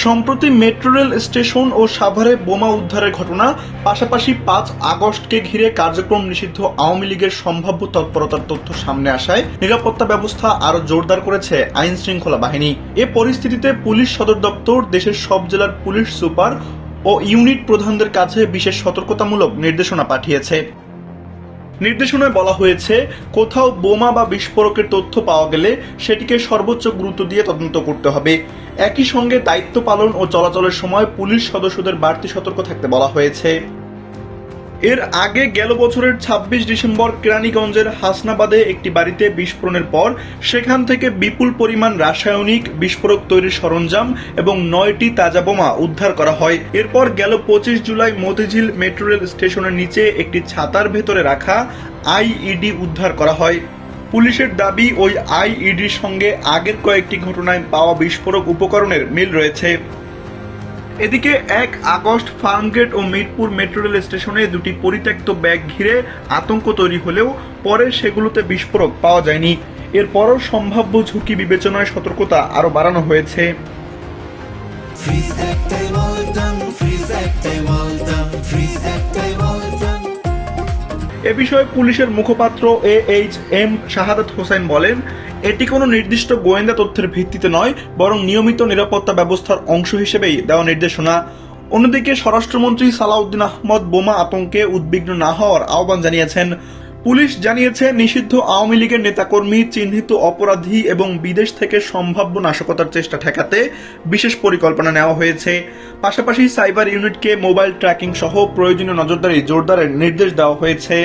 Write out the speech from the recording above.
সম্প্রতি metro rail station ও সাভারে বোমা উদ্ধারের ঘটনা, পাশাপাশি ৫ আগস্টকে ঘিরে কার্যক্রম নিষিদ্ধ আওয়ামী লীগের সম্ভাব্য তৎপরতার তথ্য সামনে আসায় নিরাপত্তা ব্যবস্থা আরও জোরদার করেছে আইন শৃঙ্খলা বাহিনী। এ পরিস্থিতিতে পুলিশ সদর দপ্তর দেশের সব জেলার পুলিশ সুপার ও ইউনিট প্রধানদের কাছে বিশেষ সতর্কতামূলক নির্দেশনা পাঠিয়েছে। নির্দেশনায় বলা হয়েছে, কোথাও বোমা বা বিস্ফোরকের তথ্য পাওয়া গেলে সেটিকে সর্বোচ্চ গুরুত্ব দিয়ে তদন্ত করতে হবে। একই সঙ্গে দায়িত্ব পালন ও চলাচলের সময় পুলিশ সদস্যদের বাড়তি সতর্ক থাকতে বলা হয়েছে। এর আগে গেল বছরের ২৬ ডিসেম্বর কেরানীগঞ্জের হাসনাবাদে একটি বাড়িতে বিস্ফোরণের পর সেখান থেকে বিপুল পরিমাণ রাসায়নিক বিস্ফোরক তৈরির সরঞ্জাম এবং ৯টি তাজা বোমা উদ্ধার করা হয়। এরপর গেল ২৫ জুলাই মতিঝিল মেট্রো রেল স্টেশনের নিচে একটি ছাতার ভেতরে রাখা আইইডি উদ্ধার করা হয়। পুলিশের দাবি, ওই আইইডির সঙ্গে আগের কয়েকটি ঘটনায় পাওয়া বিস্ফোরক উপকরণের মিল রয়েছে। এদিকে ১ আগস্ট ফার্মগেট ও মিরপুর মেট্রো রেল স্টেশনে দুটি পরিত্যক্ত ব্যাগ ঘিরে আতঙ্ক তৈরি হলেও পরে সেগুলোতে বিস্ফোরক পাওয়া যায়নি। এরপরও সম্ভাব্য ঝুঁকি বিবেচনায় সতর্কতা আরও বাড়ানো হয়েছে। এ বিষয়ে পুলিশের মুখপাত্র AHM শাহাদাত হোসেন বলেন, এটি কোনো নির্দিষ্ট গোয়েন্দা তথ্যের ভিত্তিতে নয়, বরং নিয়মিত নিরাপত্তা ব্যবস্থার অংশ হিসেবেই দেওয়া নির্দেশনা। অন্যদিকে স্বরাষ্ট্রমন্ত্রী সালাউদ্দিন আহমদ বোমা আতঙ্কে উদ্বিগ্ন না হওয়ার আহ্বান জানিয়েছেন। পুলিশ জানিয়েছে, নিষিদ্ধ আওয়ামী লীগের নেতাকর্মী, চিহ্নিত অপরাধী এবং বিদেশ থেকে সম্ভাব্য নাশকতার চেষ্টা ঠেকাতে বিশেষ পরিকল্পনা নেওয়া হয়েছে। পাশাপাশি সাইবার ইউনিটকে মোবাইল ট্র্যাকিং সহ প্রয়োজনীয় নজরদারি জোরদারের নির্দেশ দেওয়া হয়েছে।